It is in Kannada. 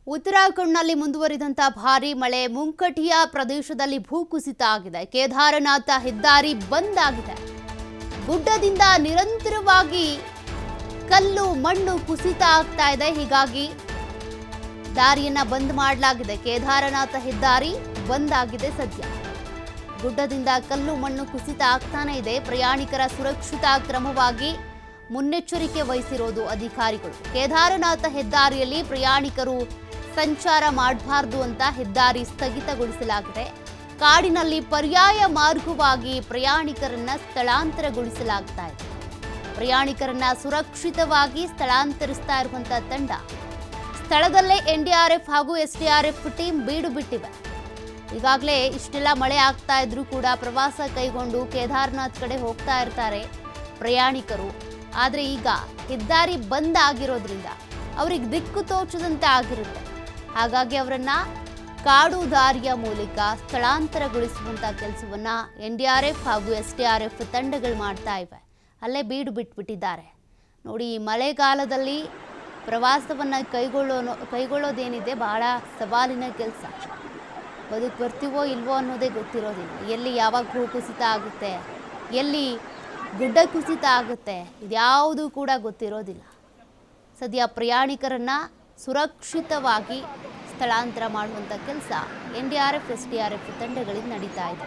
ಉತ್ತರಾಖಂಡ್ನಲ್ಲಿ ಮುಂದುವರಿದಂತ ಭಾರೀ ಮಳೆ ಮುಂಕಟಿಯ ಪ್ರದೇಶದಲ್ಲಿ ಭೂಕುಸಿತ ಆಗಿದೆ. ಕೇದಾರನಾಥ ಹೆದ್ದಾರಿ ಬಂದ್ ಆಗಿದೆ. ಗುಡ್ಡದಿಂದ ನಿರಂತರವಾಗಿ ಕಲ್ಲು ಮಣ್ಣು ಕುಸಿತ ಆಗ್ತಾ ಇದೆ. ಹೀಗಾಗಿ ದಾರಿಯನ್ನ ಬಂದ್ ಮಾಡಲಾಗಿದೆ. ಕೇದಾರನಾಥ ಹೆದ್ದಾರಿ ಬಂದ್ ಆಗಿದೆ. ಸದ್ಯ ಗುಡ್ಡದಿಂದ ಕಲ್ಲು ಮಣ್ಣು ಕುಸಿತ ಆಗ್ತಾನೆ ಇದೆ. ಪ್ರಯಾಣಿಕರ ಸುರಕ್ಷಿತಾ ಕ್ರಮವಾಗಿ ಮುನ್ನೆಚ್ಚರಿಕೆ ವಹಿಸಿರೋದು ಅಧಿಕಾರಿಗಳು. ಕೇದಾರನಾಥ ಹೆದ್ದಾರಿಯಲ್ಲಿ ಪ್ರಯಾಣಿಕರು ಸಂಚಾರ ಮಾಡಬಾರದು ಅಂತ ಹೆದ್ದಾರಿ ಸ್ಥಗಿತಗೊಳಿಸಲಾಗಿದೆ. ಕಾಡಿನಲ್ಲಿ ಪರ್ಯಾಯ ಮಾರ್ಗವಾಗಿ ಪ್ರಯಾಣಿಕರನ್ನ ಸ್ಥಳಾಂತರಗೊಳಿಸಲಾಗ್ತಾ ಇದೆ. ಪ್ರಯಾಣಿಕರನ್ನ ಸುರಕ್ಷಿತವಾಗಿ ಸ್ಥಳಾಂತರಿಸ್ತಾ ಇರುವಂತಹ ತಂಡ ಸ್ಥಳದಲ್ಲೇ ಎನ್ಡಿಆರ್ಎಫ್ ಹಾಗೂ ಎಸ್ಡಿಆರ್ಎಫ್ ಟೀಮ್ ಬೀಡು ಬಿಟ್ಟಿವೆ. ಈಗಾಗಲೇ ಇಷ್ಟೆಲ್ಲ ಮಳೆ ಆಗ್ತಾ ಇದ್ರೂ ಕೂಡ ಪ್ರವಾಸ ಕೈಗೊಂಡು ಕೇದಾರನಾಥ್ ಕಡೆ ಹೋಗ್ತಾ ಇರ್ತಾರೆ ಪ್ರಯಾಣಿಕರು. ಆದರೆ ಈಗ ಹೆದ್ದಾರಿ ಬಂದ್ ಆಗಿರೋದ್ರಿಂದ ಅವ್ರಿಗೆ ದಿಕ್ಕು ತೋಚದಂತೆ ಆಗಿರುತ್ತೆ. ಹಾಗಾಗಿ ಅವರನ್ನ ಕಾಡು ದಾರಿಯ ಮೂಲಕ ಸ್ಥಳಾಂತರಗೊಳಿಸುವಂಥ ಕೆಲಸವನ್ನ ಎನ್ಡಿಆರ್ಎಫ್ ಹಾಗೂ ಎಸ್ಡಿಆರ್ಎಫ್ ತಂಡಗಳು ಮಾಡ್ತಾ ಇವೆ. ಅಲ್ಲೇ ಬೀಡು ಬಿಟ್ಬಿಟ್ಟಿದ್ದಾರೆ. ನೋಡಿ, ಈ ಮಳೆಗಾಲದಲ್ಲಿ ಪ್ರವಾಸವನ್ನು ಕೈಗೊಳ್ಳೋದೇನಿದೆ ಬಹಳ ಸವಾಲಿನ ಕೆಲಸ. ಬದುಕು ಬರ್ತೀವೋ ಇಲ್ವೋ ಅನ್ನೋದೇ ಗೊತ್ತಿರೋದಿಲ್ಲ. ಎಲ್ಲಿ ಯಾವಾಗ ಭೂಕುಸಿತ ಆಗುತ್ತೆ, ಎಲ್ಲಿ ಗುಡ್ಡ ಕುಸಿತ ಆಗುತ್ತೆ, ಇದ್ಯಾವುದೂ ಕೂಡ ಗೊತ್ತಿರೋದಿಲ್ಲ. ಸದ್ಯ ಪ್ರಯಾಣಿಕರನ್ನು ಸುರಕ್ಷಿತವಾಗಿ ಸ್ಥಳಾಂತರ ಮಾಡುವಂಥ ಕೆಲಸ ಎನ್ಡಿಆರ್ಎಫ್ ಎಸ್ಡಿಆರ್ಎಫ್ ತಂಡಗಳಿಗೆ ನಡೀತಾ ಇದೆ.